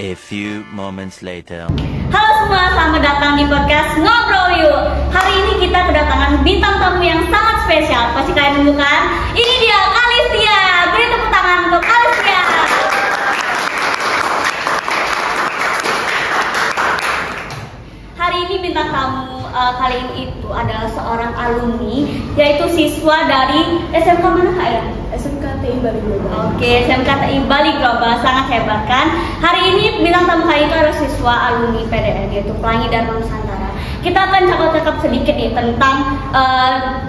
A few moments later. Halo semua, selamat datang di podcast Ngobrol Yuk. Hari ini kita kedatangan bintang tamu yang sangat spesial. Pasti kalian tunggu kan? Ini dia Kalistia. Beri tepuk tangan untuk Kalistia. Hari ini bintang tamu kali ini itu adalah seorang alumni, yaitu siswa dari SMK mana Kak ya? SMKTI Bali Global. Oke, SMKTI Bali Global, sangat hebat kan? Hari ini bintang tamu kali itu adalah siswa alumni PDN, yaitu Pelangi Dharma Nusantara. Kita akan cakap-cakap sedikit nih tentang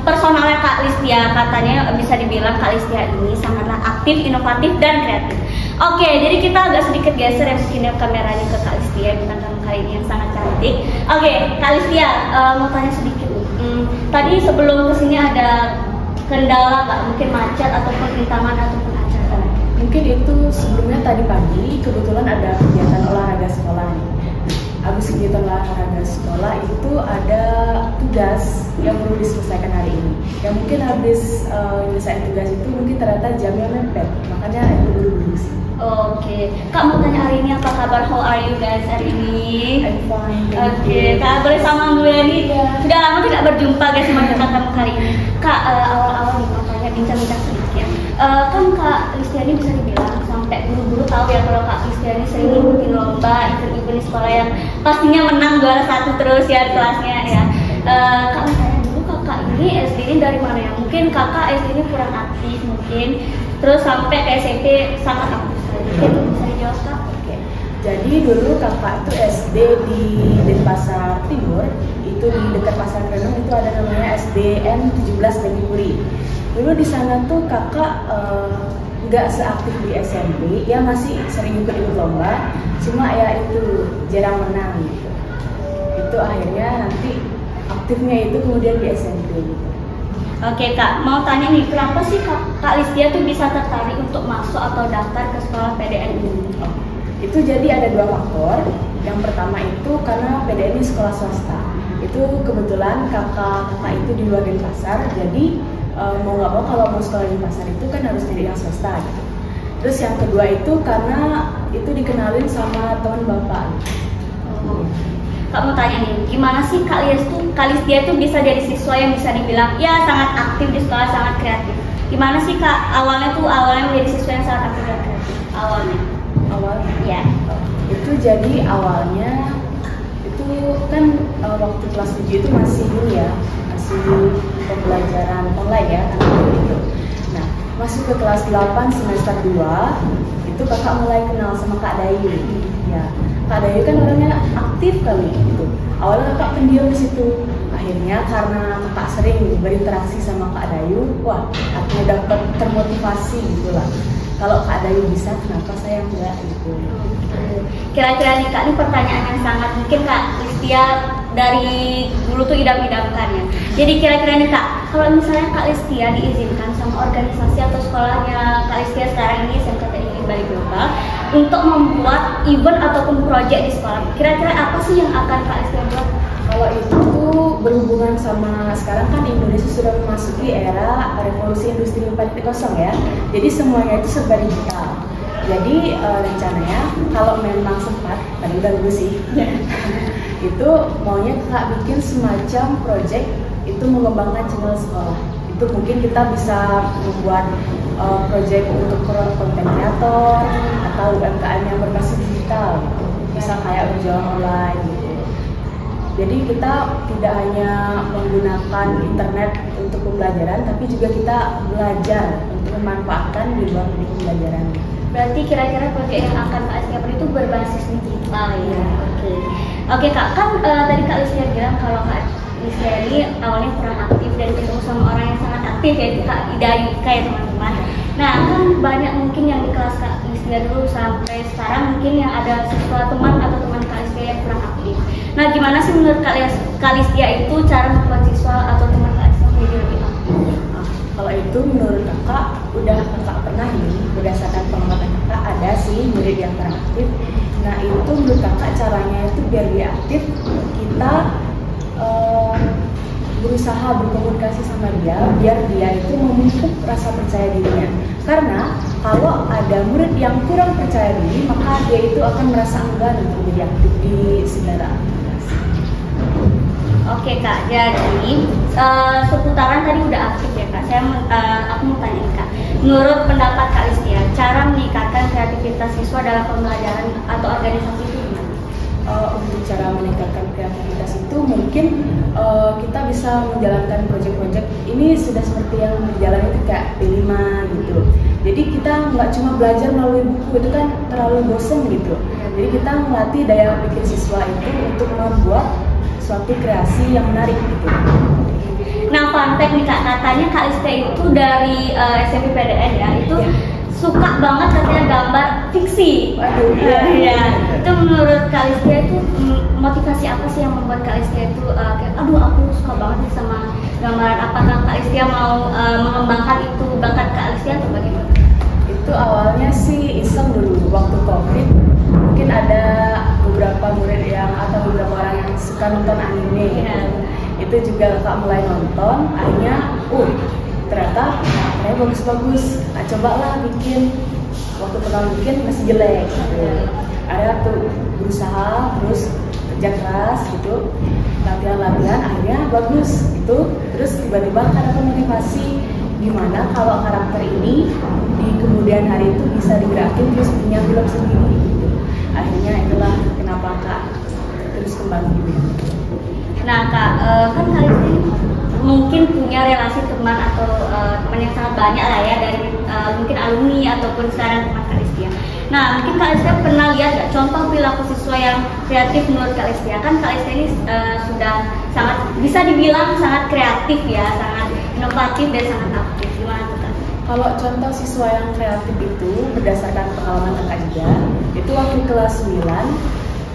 personalnya Kak Listia. Katanya bisa dibilang Kak Listia ini sangatlah aktif, inovatif, dan kreatif. Oke, jadi kita agak sedikit geser ya skinnya kameranya ke Kak Listia, bintang tamu kali ini yang sangat cantik. Oke, Kak Listia, mau tanya sedikit nih. Tadi sebelum kesini ada kendala nggak? Mungkin macet ataupun rintangan ataupun acara? Mungkin itu sebelumnya tadi pagi kebetulan ada kegiatan olahraga sekolah nih. Habis kegiatan olahraga sekolah itu ada tugas yang perlu diselesaikan hari ini. Yang mungkin habis menyelesaikan tugas itu mungkin ternyata jamnya mepet, makanya itu buru-buru sih. Oke, Kak mau tanya hari ini apa kabar? How are you guys hari ini? I'm fine. Oke, Kak boleh sama gue nih. Sudah lama tidak berjumpa guys sama bintang tamu kali ini. Kak awal-awal nih mau tanya bincang-bincang sedikit. Kan Kak Listia ini bisa dibilang sampai guru-guru tahu ya kalau Kak Listia ini sering ngikutin lomba, event-event di sekolah yang pastinya menang juara satu terus ya di kelasnya ya. Kak mau tanya dulu kakak ini SD ini dari mana ya? Mungkin kakak SD ini kurang aktif mungkin. Terus sampai ke SMP sangat aktif. Itu bisa dijawab Kak? Oke. Jadi dulu kakak itu SD di Denpasar Timur, itu di dekat Pasar Renung itu ada namanya SDN 17 Negeri Puri. Dulu di sana tuh kakak nggak seaktif di SMP, ya masih sering ikut lomba, cuma ya itu jarang menang gitu. Itu akhirnya nanti aktifnya itu kemudian di SMP gitu. Oke Kak, mau tanya nih, kenapa sih Kak Listia tuh bisa tertarik untuk masuk atau daftar ke sekolah PDN ini? Itu jadi ada dua faktor. Yang pertama itu karena PDN ini sekolah swasta. Itu kebetulan kakak itu di luar Denpasar, jadi mau nggak mau kalau mau sekolah di Denpasar itu kan harus jadi yang swasta gitu. Terus yang kedua itu karena itu dikenalin sama teman bapak. Kak mau tanya nih, gimana sih Kak Listia tuh bisa jadi siswa yang bisa dibilang ya sangat aktif di sekolah, sangat kreatif. Gimana sih Kak awalnya menjadi siswa yang sangat aktif dan kreatif? Awalnya? Ya. Itu jadi awalnya itu kan waktu kelas 7 itu masih ini ya, masih pembelajaran online ya kan gitu. Nah, masuk ke kelas 8 semester 2 itu kakak mulai kenal sama Kak Dayu. Ya, Kak Dayu kan orangnya aktif kali gitu. Awalnya kakak pendiam di situ. Akhirnya karena kakak sering berinteraksi sama Kak Dayu, wah, akhirnya dapat termotivasi gitu lah. Kalau Kak Dayu bisa, kenapa saya enggak gitu. Kira-kira nih Kak, ini pertanyaan yang sangat mungkin Kak Listia dari dulu tuh idam-idamkan ya. Jadi kira-kira nih Kak, kalau misalnya Kak Listia diizinkan sama organisasi atau sekolahnya Kak Listia sekarang ini SMKTI Bali Global untuk membuat event ataupun proyek di sekolah, kira-kira apa sih yang akan Kak Listia buat? Kalau itu berhubungan sama sekarang kan Indonesia sudah memasuki era revolusi industri 4.0 ya. Jadi semuanya itu serba digital. Jadi rencananya kalau memang sempat, tadi udah dulu sih, itu maunya Kak bikin semacam project itu mengembangkan channel sekolah. Itu mungkin kita bisa membuat project untuk konten kreator atau UMKM yang berbasis digital, gitu. Bisa kayak berjualan online gitu. Jadi kita tidak hanya menggunakan internet untuk pembelajaran, tapi juga kita belajar untuk memanfaatkan di luar pembelajaran. Berarti kira-kira proyek yang akan Kak Listia beri itu berbasis digital ya. Oke Kak, kan tadi Kak Listia bilang kalau Kak Listia ini awalnya kurang aktif dan ketemu sama orang yang sangat aktif ya, Kak Dayu kayak teman-teman. Nah kan banyak mungkin yang di kelas Kak Listia dulu sampai sekarang mungkin yang ada siswa teman atau teman Kak Listia yang kurang aktif. Nah gimana sih menurut Kak Listia itu cara membuat siswa atau teman Kak Listia menjadi lebih aktif? Kalau itu menurut kakak, udah kakak pernah nih berdasarkan pengamatan kakak ada sih murid yang kurang aktif. Nah itu menurut kakak caranya itu biar dia aktif, kita berusaha berkomunikasi sama dia biar dia itu memupuk rasa percaya dirinya. Karena kalau ada murid yang kurang percaya diri, maka dia itu akan merasa enggan untuk menjadi aktif di segala aktivitas. Oke Kak, jadi seputaran tadi udah aktif ya Kak. Aku mau tanya Kak, menurut pendapat Kak Listia, cara meningkatkan kreativitas siswa dalam pembelajaran atau organisasi itu gimana? Untuk cara meningkatkan kreativitas itu mungkin kita bisa menjalankan proyek-proyek ini sudah seperti yang berjalan itu kayak P5 gitu. Jadi kita nggak cuma belajar melalui buku, itu kan terlalu bosan gitu. Jadi kita melatih daya pikir siswa itu untuk membuat suatu kreasi yang menarik gitu. Nah, fun fact nih Kak, katanya Kak Listia itu dari SMP PDN ya, itu suka banget katanya gambar fiksi. Waduh, ya. Itu menurut Kak Listia itu motivasi apa sih yang membuat Kak Listia itu kayak aduh aku suka banget nih sama gambaran. Apakah Kak Listia mau mengembangkan itu bakat Kak Listia atau bagaimana? Itu awalnya sih iseng dulu waktu COVID. Mungkin ada beberapa murid atau beberapa orang yang suka nonton anime gitu. Itu juga kakak mulai nonton, akhirnya ternyata kayak bagus-bagus. Nah, cobalah bikin. Waktu pertama bikin masih jelek gitu. Akhirnya tuh berusaha terus kerja keras gitu, latihan akhirnya bagus gitu. Terus tiba-tiba ada motivasi gimana kalau karakter ini di kemudian hari itu bisa digerakin terus punya film sendiri gitu. Akhirnya itulah kenapa Kak terus kembali gitu. Nah Kak, kan Kak Listia mungkin punya relasi teman atau teman yang sangat banyak lah ya, dari mungkin alumni ataupun sekarang teman Kak Listia. Nah mungkin Kak Listia pernah lihat gak contoh perilaku siswa yang kreatif menurut Kak Listia? Kan Kak Listia ini sudah sangat bisa dibilang sangat kreatif ya, sangat inovatif dan sangat aktif. Gimana tuh Kak? Kalau contoh siswa yang kreatif itu berdasarkan pengalaman kakak juga, itu waktu kelas 9,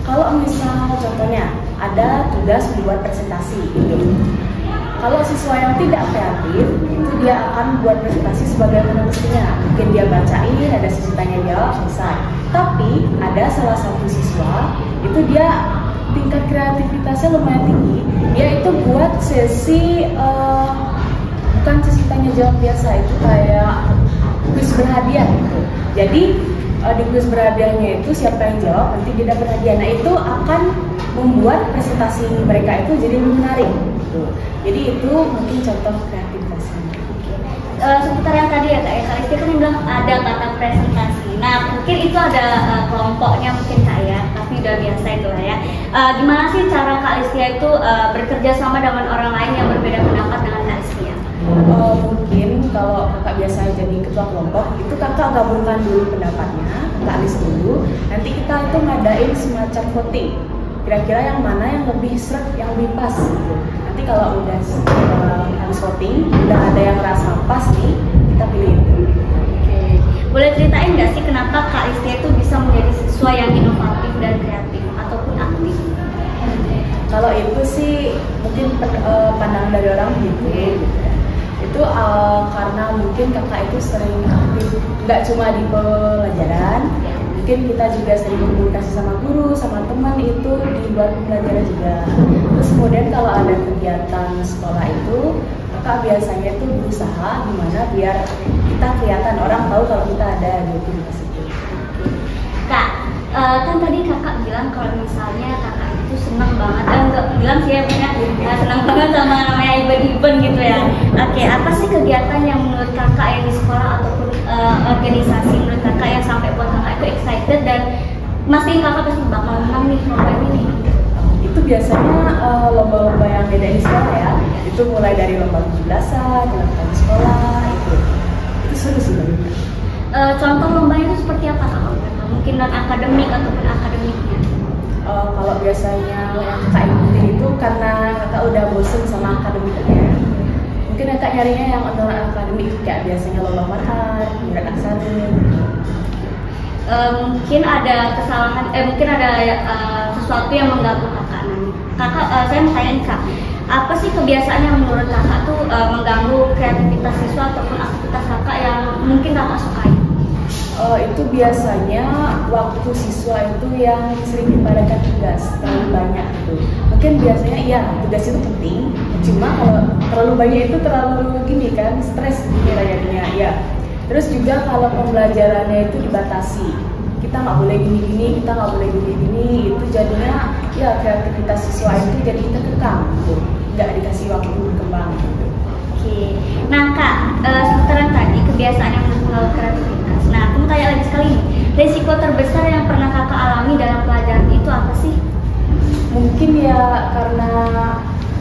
kalau misal contohnya ada tugas membuat presentasi gitu. Kalau siswa yang tidak kreatif, itu dia akan buat presentasi sebagaimana mestinya. Mungkin dia bacain, ada sesi tanya jawab, selesai. Tapi ada salah satu siswa, itu dia tingkat kreativitasnya lumayan tinggi. Dia itu buat sesi bukan sesi tanya jawab biasa, itu kayak kuis berhadiah gitu. Jadi di kuis berhadiahnya itu siapa yang jawab nanti dia dapat hadiah. Nah itu akan membuat presentasi mereka itu jadi lebih menarik gitu. Jadi itu mungkin contoh kreativitasnya. Seputar yang tadi ya Kak, Kak Listia kan bilang ada kata presentasi. Nah mungkin itu ada kelompoknya mungkin Kak ya, tapi udah biasa itu lah ya. Gimana sih cara Kak Listia itu bekerja sama dengan orang lain yang berbeda pendapat dengan Kak Listia? Mungkin kalau kakak biasanya jadi ketua kelompok, itu kakak gabungkan dulu pendapatnya, kakak list dulu. Nanti kita itu ngadain semacam voting. Kira-kira yang mana yang lebih seret, yang lebih pas gitu. Nanti kalau udah habis voting, udah ada yang rasa pas nih, kita pilih itu. Oke. Boleh ceritain nggak sih kenapa Kak Listia itu bisa menjadi siswa yang inovatif dan kreatif ataupun aktif? Kalau itu sih mungkin pandangan dari orang gitu. Itu karena mungkin kakak itu sering aktif, nggak cuma di pelajaran, mungkin kita juga sering komunikasi sama guru, sama teman itu di luar pembelajaran juga. Terus kemudian kalau ada kegiatan sekolah itu, kakak biasanya itu berusaha gimana biar kita kelihatan, orang tahu kalau kita ada di aktivitas itu. Kak, kan tadi kakak bilang kalau misalnya kakak itu senang banget, enggak bilang sih ya punya senang banget sama namanya event gitu ya. Oke, apa sih kegiatan yang menurut kakak yang di sekolah ataupun organisasi menurut kakak yang sampai buat kakak itu excited dan mastiin kakak pasti bakal menang nih lomba ini? Itu biasanya lomba-lomba yang beda di sekolah ya. Itu mulai dari lomba 17-an, lomba di sekolah itu seru sih banget. Contoh lombanya itu seperti apa Kak? Mungkin non akademik ataupun akademiknya? Kalau biasanya yang kakak ikutin itu karena kakak udah bosen sama akademiknya, mungkin kakak nyarinya yang non akademik kayak biasanya lomba marhar, murid aksara. Mungkin ada kesalahan, mungkin ada sesuatu yang mengganggu kakak nanti. Kakak, saya mau tanya Kak, apa sih kebiasaan yang menurut kakak tuh mengganggu kreativitas siswa ataupun aktivitas kakak yang mungkin kakak sukai? Itu biasanya waktu siswa itu yang sering dipadahkan tugas terlalu banyak gitu. Mungkin biasanya iya tugas itu penting, cuma kalau terlalu banyak itu terlalu gini kan, stres gitu jadinya. Ya Terus juga kalau pembelajarannya itu dibatasi, kita nggak boleh gini-gini, kita nggak boleh gini-gini, itu jadinya ya kreativitas siswa itu jadi terkekang gitu, nggak dikasih waktu berkembang gitu. Oke, nah Kak, seputaran tadi kebiasaan yang mempengaruhi kreativitas. Nah, aku mau tanya lagi sekali nih, risiko terbesar yang pernah Kakak alami dalam pelajaran itu apa sih? Mungkin ya karena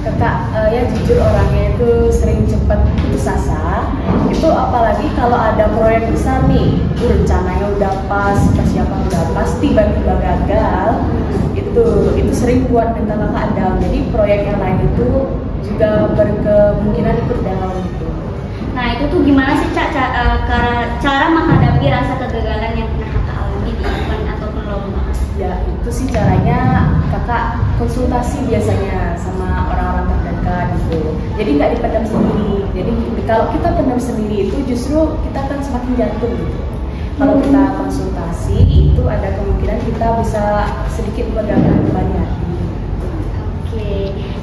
Kakak ya jujur orangnya itu sering cepat putus asa. Itu apalagi kalau ada proyek besar nih, rencananya udah pas, persiapan udah pas, tiba-tiba gagal. Itu sering buat mental Kakak down. Jadi proyek yang lain itu juga berkemungkinan ikut down gitu. Nah, itu tuh gimana sih cara menghadapi rasa kegagalan yang pernah Kakak alami di event ataupun lomba? Ya, itu sih caranya Kakak konsultasi biasanya sama orang-orang terdekat gitu. Jadi nggak dipendam sendiri. Jadi kalau kita pendam sendiri itu justru kita akan semakin jatuh gitu. Kalau kita konsultasi itu ada kemungkinan kita bisa sedikit meredakan beban hati. Oke,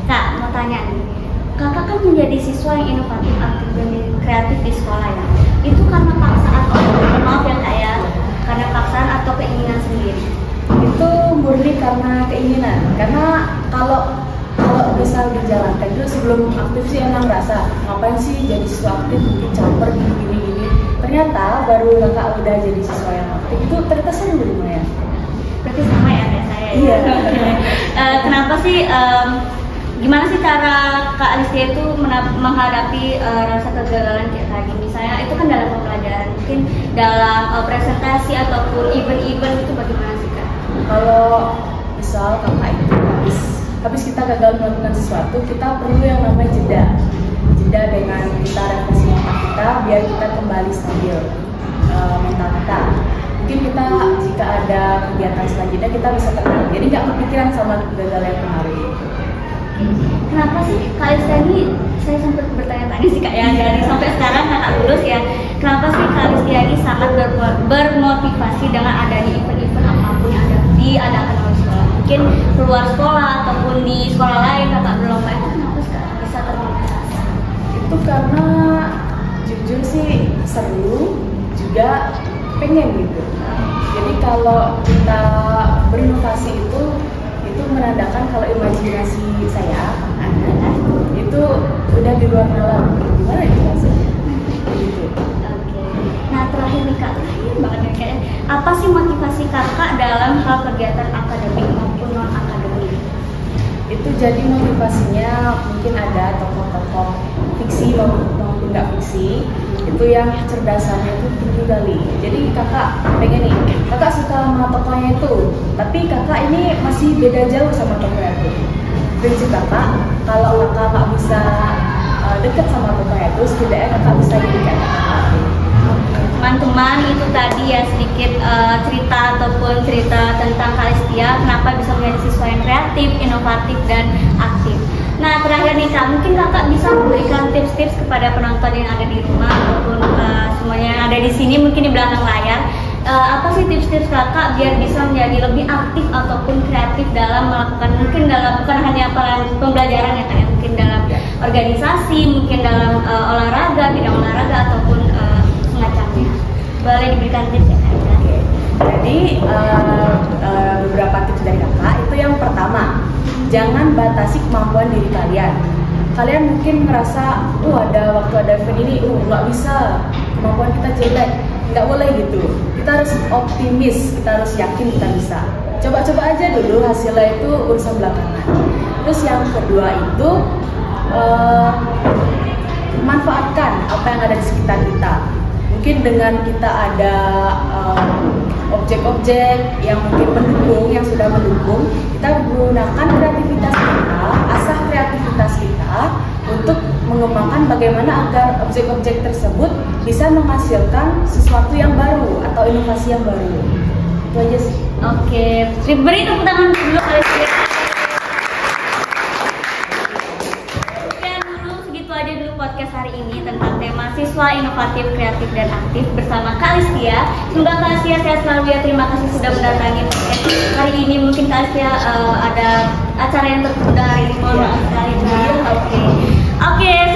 Kak mau tanya nih, Kakak kan menjadi siswa yang inovatif, aktif dan kreatif di sekolah ya. Itu karena paksaan maaf ya Kak ya, karena paksaan atau keinginan sendiri? Itu murni karena keinginan. Karena kalau misal dijalankan itu sebelum aktif sih emang rasa ngapain sih jadi siswa aktif, campur gini. Ternyata baru Kakak udah jadi siswa yang aktif itu ternyata seru lumayan. Berarti sama ya kayak saya. Iya. Kenapa sih? Gimana sih cara Kak Alistia itu menghadapi rasa kegagalan kayak tadi? Misalnya itu kan dalam pembelajaran, mungkin dalam presentasi ataupun event-event itu bagaimana sih Kak? Kalau misal Kakak itu habis kita gagal melakukan sesuatu, kita perlu yang namanya jeda dengan kita refleksi mental kita biar kita kembali stabil mental kita. Mungkin kita jika ada kegiatan selanjutnya kita bisa tenang, jadi nggak kepikiran sama kegagalan yang kemarin. Kenapa sih Kak Alistia ini, saya sempat bertanya-tanya sih Kak ya, dari sampai sekarang Kakak lulus ya, kenapa sih Kak Alistia ini sangat bermotivasi dengan adanya event-event apapun yang diadakan oleh sekolah, mungkin keluar sekolah ataupun di sekolah lain Kakak berlomba, itu kenapa sekarang bisa termotivasi? Itu karena jujur sih seru, juga pengen gitu. Jadi kalau kita berinovasi itu menandakan kalau imajinasi saya itu udah di luar nalar. Gimana jelasnya? Gitu. Oke. Nah terakhir nih Kak, terakhir banget ya kayak apa sih motivasi Kakak dalam hal kegiatan akademik maupun non akademik? Itu jadi motivasinya mungkin ada tokoh-tokoh fiksi maupun nggak fiksi itu yang cerdasannya itu tinggi kali. Jadi Kakak pengen nih, Kakak suka sama tokohnya itu, tapi Kakak ini masih beda jauh sama tokohnya itu. Prinsip Kakak, kalau Kakak nggak bisa deket sama tokohnya itu, setidaknya Kakak bisa jadi kayak Kakak. Teman-teman, itu tadi ya sedikit cerita ataupun cerita tentang Kak Alistia kenapa bisa menjadi siswa yang kreatif, inovatif, dan aktif. Nah terakhir nih Kak, mungkin Kakak bisa memberikan tips-tips kepada penonton yang ada di rumah ataupun semuanya yang ada di sini mungkin di belakang layar. Apa sih tips-tips Kakak biar bisa menjadi lebih aktif ataupun kreatif dalam melakukan, mungkin dalam bukan hanya pembelajaran ya Kak ya, mungkin dalam organisasi, mungkin dalam olahraga, bidang olahraga ataupun semacamnya. Boleh diberikan tips ya Kak? Oke. Jadi beberapa tips dari Kakak itu yang pertama, jangan batasi kemampuan diri kalian. Kalian mungkin ngerasa, ada waktu ada event ini, nggak bisa, kemampuan kita jelek. Nggak boleh gitu. Kita harus optimis, kita harus yakin kita bisa. Coba-coba aja dulu, hasilnya itu urusan belakangan. Terus yang kedua itu, manfaatkan apa yang ada di sekitar kita. Mungkin dengan kita ada objek-objek yang mungkin mendukung, yang sudah mendukung, kita gunakan kreativitas kita, asah kreativitas kita untuk mengembangkan bagaimana agar objek-objek tersebut bisa menghasilkan sesuatu yang baru atau inovasi yang baru. Itu aja sih. Oke, beri tepuk tangan dulu Kak Alistia. Aja dulu podcast hari ini tentang tema siswa inovatif, kreatif, dan aktif bersama Kak Alistia. Semoga Kak Alistia sehat selalu ya. Terima kasih sudah mendatangi podcast hari ini. Mungkin Kak Alistia ada acara yang tertunda hari ini. Mohon maaf sekali. Oke.